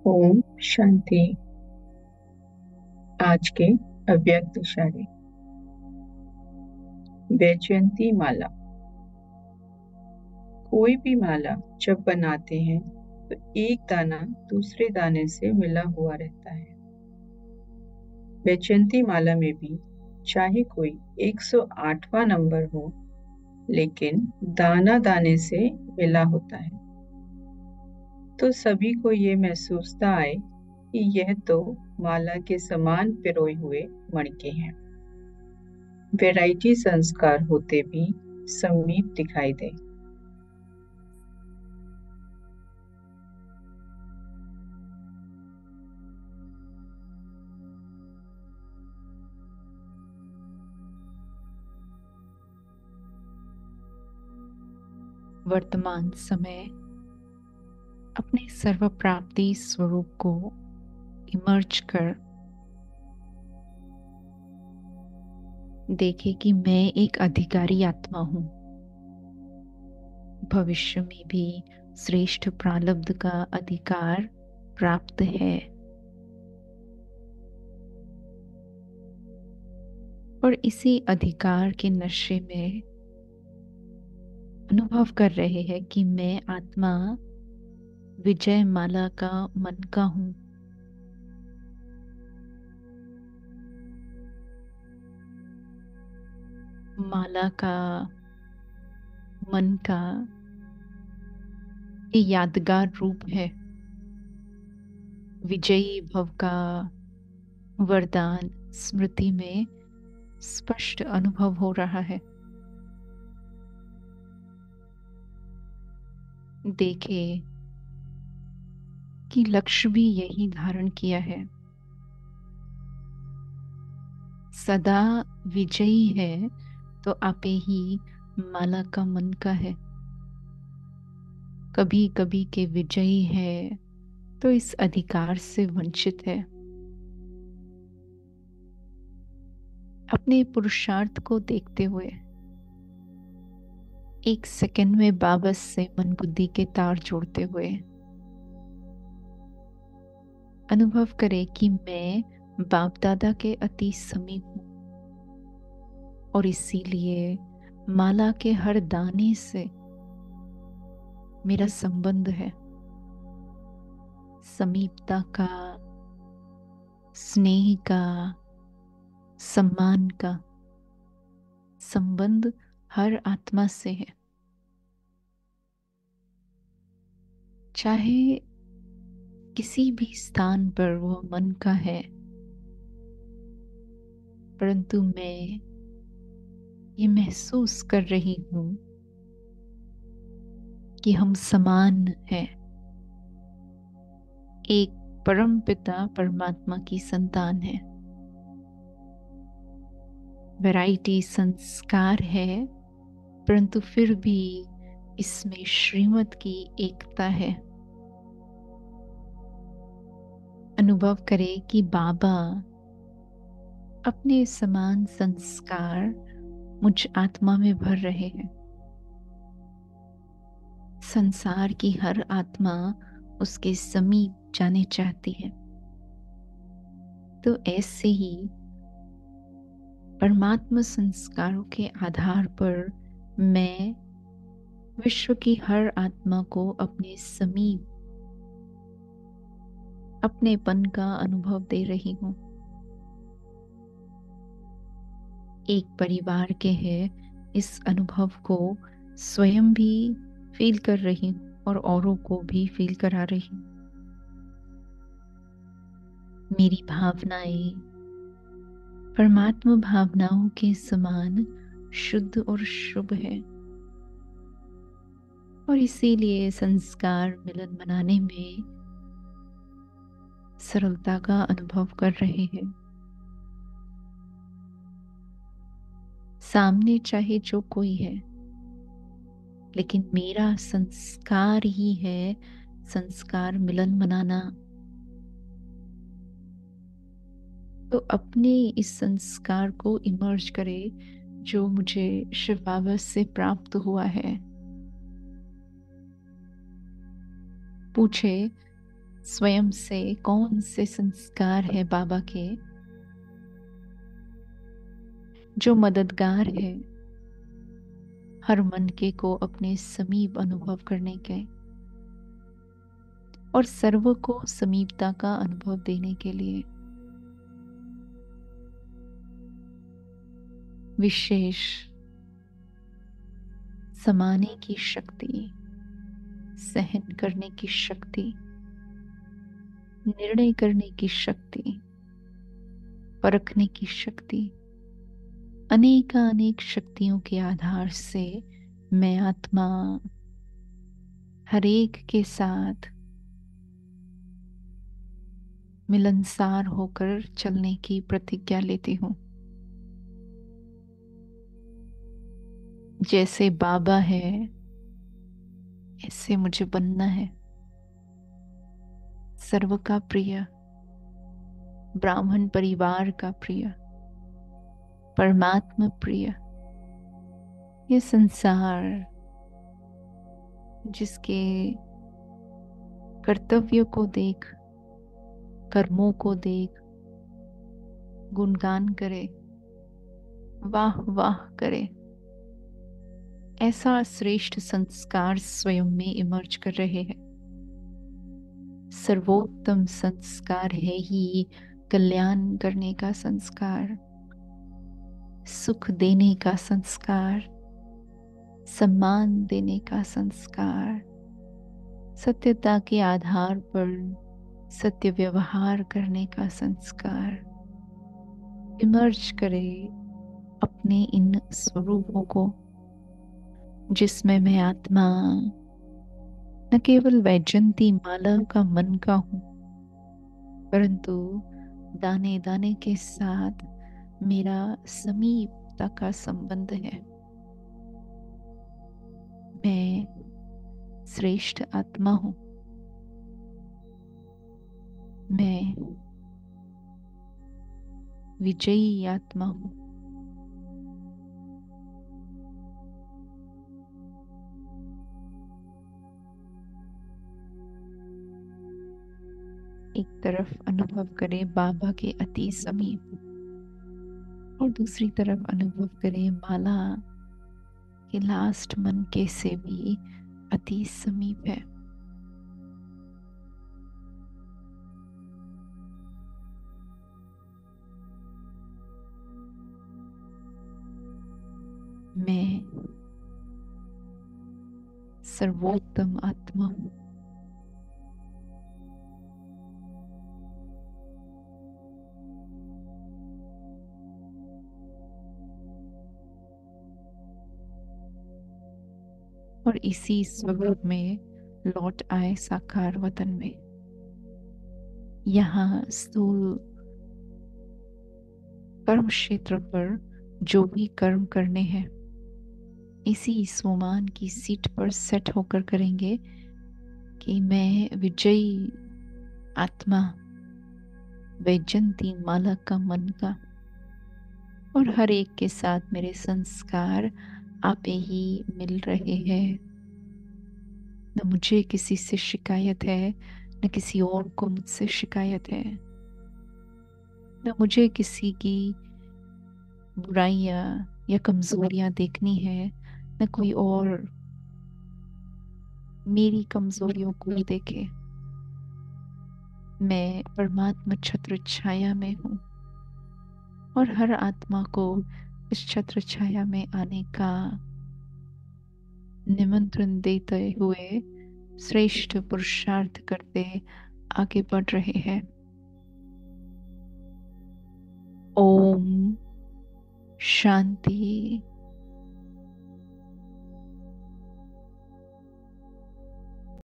ओम शांति। आज के अव्यक्त इशारे। वैजयंती माला। कोई भी माला जब बनाते हैं तो एक दाना दूसरे दाने से मिला हुआ रहता है। वैजयंती माला में भी चाहे कोई 108वां नंबर हो, लेकिन दाना दाने से मिला होता है, तो सभी को ये महसूसता आए कि यह तो माला के समान पिरोए हुए मणके हैं। वैरायटी संस्कार होते भी समीप दिखाई दे। वर्तमान समय अपने सर्वप्राप्ति स्वरूप को इमर्ज कर देखे कि मैं एक अधिकारी आत्मा हूं। भविष्य में भी श्रेष्ठ प्रारब्ध का अधिकार प्राप्त है और इसी अधिकार के नशे में अनुभव कर रहे हैं कि मैं आत्मा विजय माला का मन का हूं। माला का मन का ये यादगार रूप है। विजयी भव का वरदान स्मृति में स्पष्ट अनुभव हो रहा है। देखे कि लक्ष्य भी यही धारण किया है। सदा विजयी है तो आपे ही माला का मन का है। कभी कभी के विजयी है तो इस अधिकार से वंचित है। अपने पुरुषार्थ को देखते हुए एक सेकंड में बाबस से मन बुद्धि के तार जोड़ते हुए अनुभव करे कि मैं बाप दादा के अति समीप हूं और इसीलिए माला के हर दाने से मेरा संबंध है। समीपता का, स्नेह का, सम्मान का संबंध हर आत्मा से है। चाहे किसी भी स्थान पर वो मन का है, परंतु मैं ये महसूस कर रही हूं कि हम समान हैं। एक परम पिता परमात्मा की संतान है। वैरायटी संस्कार है, परंतु फिर भी इसमें श्रीमत की एकता है। अनुभव करे कि बाबा अपने समान संस्कार मुझ आत्मा में भर रहे हैं। संसार की हर आत्मा उसके समीप जाने चाहती है, तो ऐसे ही परमात्मा संस्कारों के आधार पर मैं विश्व की हर आत्मा को अपने समीप अपनेपन का अनुभव दे रही हूं। एक परिवार के हैं इस अनुभव को स्वयं भी फील कर रही हूं और औरों को भी फील करा रही हूं। मेरी भावनाएं परमात्मा भावनाओं के समान शुद्ध और शुभ है और इसीलिए संस्कार मिलन मनाने में सरलता का अनुभव कर रहे हैं। सामने चाहे जो कोई है, लेकिन मेरा संस्कार ही है संस्कार मिलन मनाना। तो अपने इस संस्कार को इमर्ज करे जो मुझे शिव बाबा से प्राप्त हुआ है। पूछे स्वयं से कौन से संस्कार है बाबा के जो मददगार है हर मनके को अपने समीप अनुभव करने के और सर्व को समीपता का अनुभव देने के लिए। विशेष समाने की शक्ति, सहन करने की शक्ति, निर्णय करने की शक्ति, परखने की शक्ति, अनेक शक्तियों के आधार से मैं आत्मा हरेक के साथ मिलनसार होकर चलने की प्रतिज्ञा लेती हूँ। जैसे बाबा है ऐसे मुझे बनना है। सर्व का प्रिय, ब्राह्मण परिवार का प्रिय, परमात्मा प्रिय, ये संसार जिसके कर्तव्य को देख, कर्मों को देख गुणगान करे, वाह वाह करे, ऐसा श्रेष्ठ संस्कार स्वयं में इमर्ज कर रहे हैं। सर्वोत्तम संस्कार है ही कल्याण करने का संस्कार, सुख देने का संस्कार, सम्मान देने का संस्कार, सत्यता के आधार पर सत्य व्यवहार करने का संस्कार। इमर्ज करे अपने इन स्वरूपों को जिसमें मैं आत्मा न केवल वैजयंती माला का मन का हूं, परंतु दाने दाने के साथ मेरा समीपता का संबंध है। मैं श्रेष्ठ आत्मा हूं। मैं विजयी आत्मा हूं। एक तरफ अनुभव करें बाबा के अति समीप और दूसरी तरफ अनुभव करें माला के लास्ट मन के से भी अति समीप है। मैं सर्वोत्तम आत्मा हूं। और इसी स्वरूप में लौट आए साकार वतन में। यहाँ स्थूल कर्म क्षेत्र पर जो भी कर्म करने हैं इसी सोमान की सीट पर सेट होकर करेंगे कि मैं विजयी आत्मा, वैजयंती माला का मन का, और हर एक के साथ मेरे संस्कार आपे ही मिल रहे हैं। न मुझे किसी से शिकायत है, न किसी और को मुझसे शिकायत है, न मुझे किसी की बुराइयां या कमजोरियां देखनी है, न कोई और मेरी कमजोरियों को देखे। मैं परमात्मा छत्र छाया में हूं और हर आत्मा को इस छत्र छाया में आने का निमंत्रण देते हुए श्रेष्ठ पुरुषार्थ करते आगे बढ़ रहे हैं। ओम शांति।